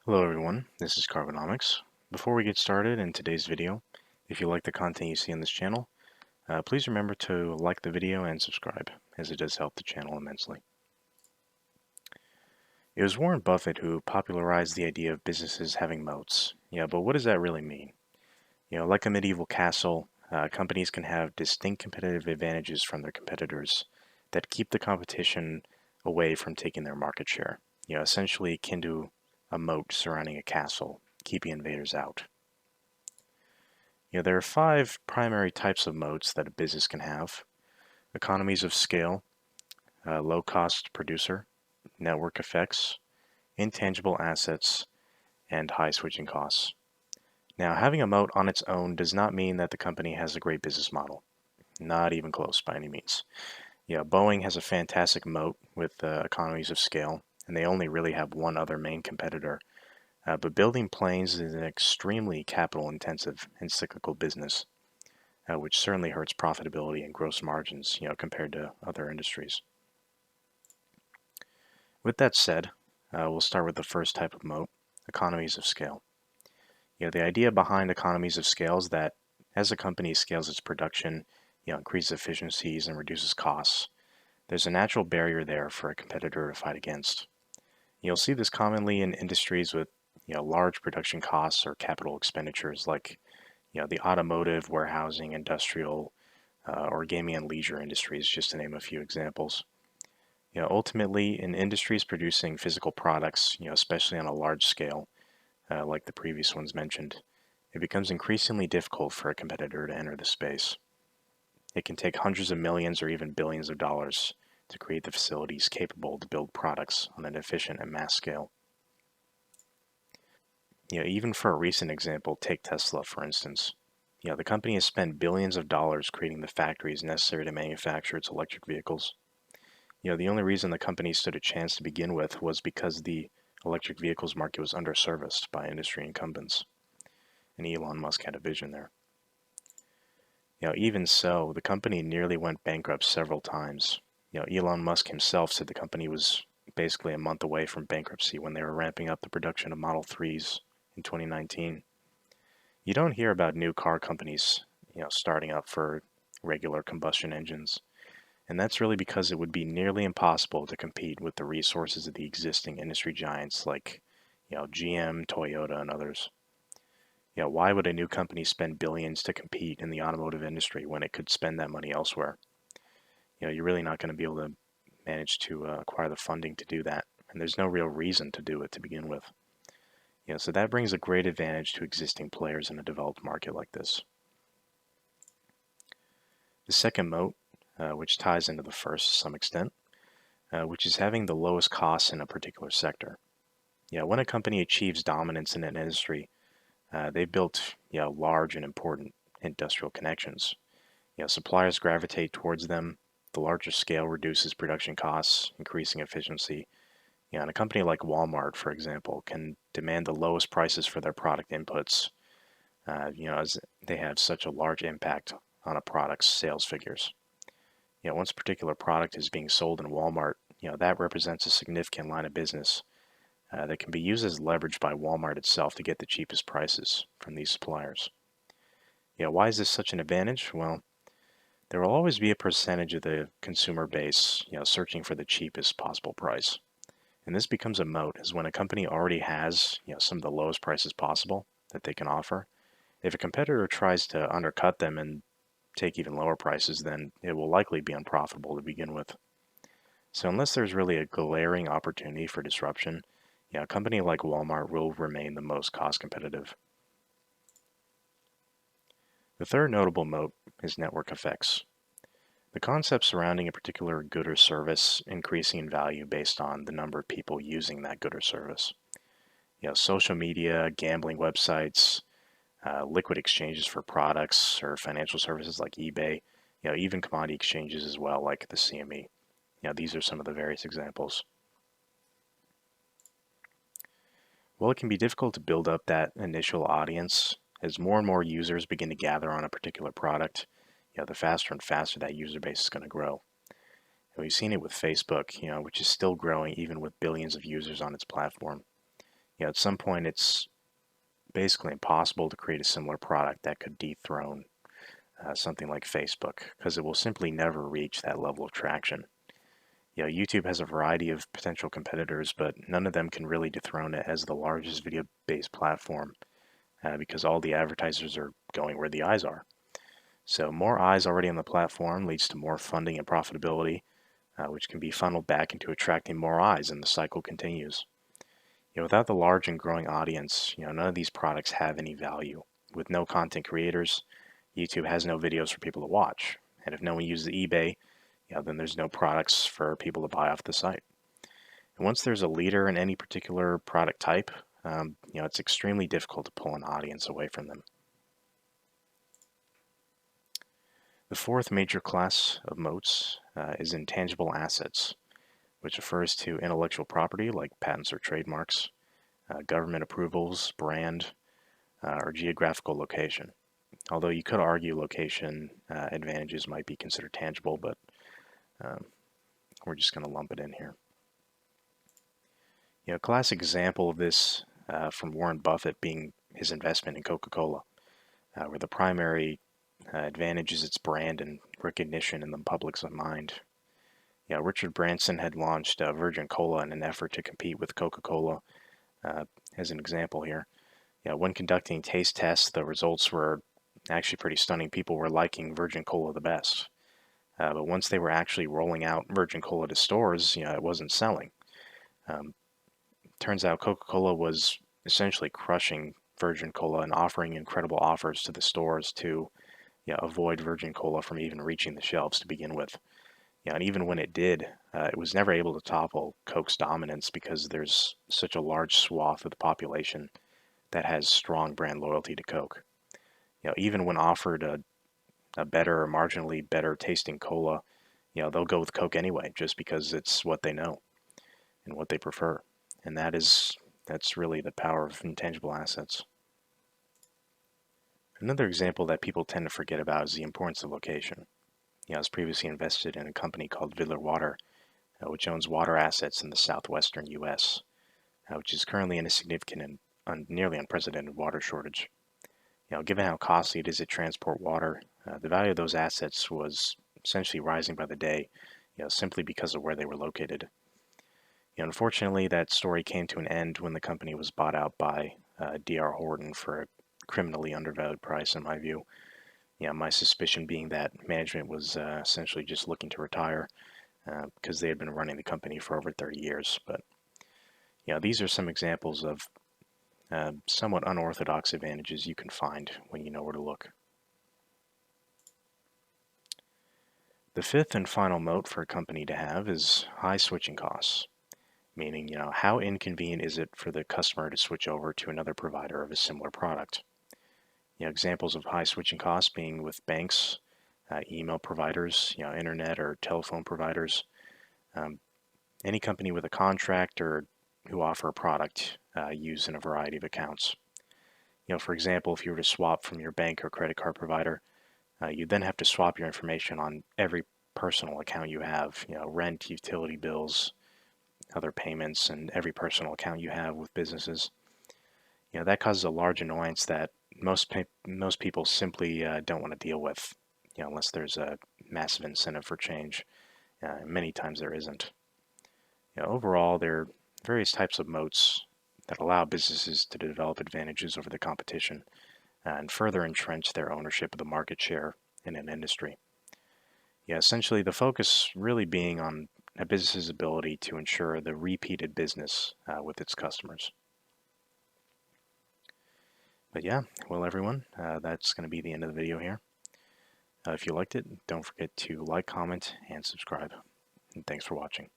Hello everyone, this is Carbonomics. Before we get started in today's video, if you like the content you see on this channel, please remember to like the video and subscribe, as it does help the channel immensely. It was Warren Buffett who popularized the idea of businesses having moats. Yeah, but what does that really mean? Like a medieval castle, companies can have distinct competitive advantages from their competitors that keep the competition away from taking their market share. Essentially akin to a moat surrounding a castle, keeping invaders out. There are five primary types of moats that a business can have: economies of scale, low cost producer, network effects, intangible assets, and high switching costs. Now, having a moat on its own does not mean that the company has a great business model. Not even close by any means. Boeing has a fantastic moat with economies of scale, and they only really have one other main competitor. But building planes is an extremely capital intensive and cyclical business, which certainly hurts profitability and gross margins, compared to other industries. With that said, we'll start with the first type of moat, economies of scale. The idea behind economies of scale is that as a company scales its production, increases efficiencies and reduces costs, there's a natural barrier there for a competitor to fight against. You'll see this commonly in industries with large production costs or capital expenditures like the automotive, warehousing, industrial, or gaming and leisure industries, just to name a few examples. Ultimately, in industries producing physical products, especially on a large scale, like the previous ones mentioned, it becomes increasingly difficult for a competitor to enter the space. It can take hundreds of millions or even billions of dollars to create the facilities capable to build products on an efficient and mass scale. Even for a recent example, take Tesla, for instance. The company has spent billions of dollars creating the factories necessary to manufacture its electric vehicles. The only reason the company stood a chance to begin with was because the electric vehicles market was underserviced by industry incumbents, and Elon Musk had a vision there. Even so, the company nearly went bankrupt several times. Elon Musk himself said the company was basically a month away from bankruptcy when they were ramping up the production of Model 3s in 2019. You don't hear about new car companies, starting up for regular combustion engines. And that's really because it would be nearly impossible to compete with the resources of the existing industry giants like, GM, Toyota, and others. Why would a new company spend billions to compete in the automotive industry when it could spend that money elsewhere? You're really not going to be able to manage to acquire the funding to do that, and there's no real reason to do it to begin with. So that brings a great advantage to existing players in a developed market like this. The second moat, which ties into the first to some extent, which is having the lowest costs in a particular sector. When a company achieves dominance in an industry, they've built large and important industrial connections. Suppliers gravitate towards them. The larger scale reduces production costs, increasing efficiency. And a company like Walmart, for example, can demand the lowest prices for their product inputs, as they have such a large impact on a product's sales figures. Once a particular product is being sold in Walmart, that represents a significant line of business that can be used as leverage by Walmart itself to get the cheapest prices from these suppliers. Why is this such an advantage? Well, there will always be a percentage of the consumer base, searching for the cheapest possible price. And this becomes a moat, as when a company already has, some of the lowest prices possible that they can offer, if a competitor tries to undercut them and take even lower prices, then it will likely be unprofitable to begin with. So unless there's really a glaring opportunity for disruption, a company like Walmart will remain the most cost competitive. The third notable moat is network effects. The concept surrounding a particular good or service increasing in value based on the number of people using that good or service. Social media, gambling websites, liquid exchanges for products or financial services like eBay, even commodity exchanges as well, like the CME. These are some of the various examples. Well, it can be difficult to build up that initial audience as more and more users begin to gather on a particular product. The faster and faster that user base is going to grow. And we've seen it with Facebook, which is still growing even with billions of users on its platform. At some point, it's basically impossible to create a similar product that could dethrone something like Facebook because it will simply never reach that level of traction. YouTube has a variety of potential competitors, but none of them can really dethrone it as the largest video-based platform because all the advertisers are going where the eyes are. So more eyes already on the platform leads to more funding and profitability, which can be funneled back into attracting more eyes, and the cycle continues. Without the large and growing audience, none of these products have any value. With no content creators, YouTube has no videos for people to watch. And if no one uses eBay, then there's no products for people to buy off the site. And once there's a leader in any particular product type, it's extremely difficult to pull an audience away from them. The fourth major class of moats is intangible assets, which refers to intellectual property like patents or trademarks, government approvals, brand, or geographical location. Although you could argue location advantages might be considered tangible, but um, we're just going to lump it in here. A classic example of this from Warren Buffett being his investment in Coca-Cola, where the primary advantage is its brand and recognition in the public's mind. Richard Branson had launched Virgin Cola in an effort to compete with Coca-Cola, as an example here. When conducting taste tests, the results were actually pretty stunning. People were liking Virgin Cola the best. But once they were actually rolling out Virgin Cola to stores, it wasn't selling. Turns out Coca-Cola was essentially crushing Virgin Cola and offering incredible offers to the stores to avoid Virgin Cola from even reaching the shelves to begin with. And even when it did, it was never able to topple Coke's dominance because there's such a large swath of the population that has strong brand loyalty to Coke. Even when offered a better or marginally better tasting cola, they'll go with Coke anyway, just because it's what they know and what they prefer. And that's really the power of intangible assets. Another example that people tend to forget about is the importance of location. I was previously invested in a company called Vidler Water, which owns water assets in the southwestern U.S., which is currently in a significant and nearly unprecedented water shortage. Given how costly it is to transport water, the value of those assets was essentially rising by the day, simply because of where they were located. Unfortunately, that story came to an end when the company was bought out by D.R. Horton for a criminally undervalued price, in my view. My suspicion being that management was essentially just looking to retire because they had been running the company for over 30 years. But these are some examples of somewhat unorthodox advantages you can find when you know where to look. The fifth and final moat for a company to have is high switching costs, meaning, how inconvenient is it for the customer to switch over to another provider of a similar product? Examples of high switching costs being with banks, email providers, internet or telephone providers, um, any company with a contract or who offer a product used in a variety of accounts. For example, if you were to swap from your bank or credit card provider, you then have to swap your information on every personal account you have, rent, utility bills, other payments, and every personal account you have with businesses. That causes a large annoyance that most people simply don't want to deal with, unless there's a massive incentive for change. Many times there isn't. Overall, there are various types of moats that allow businesses to develop advantages over the competition and further entrench their ownership of the market share in an industry. Essentially the focus really being on a business's ability to ensure the repeated business with its customers. But yeah, well everyone, that's going to be the end of the video here. If you liked it, don't forget to like, comment, and subscribe. And thanks for watching.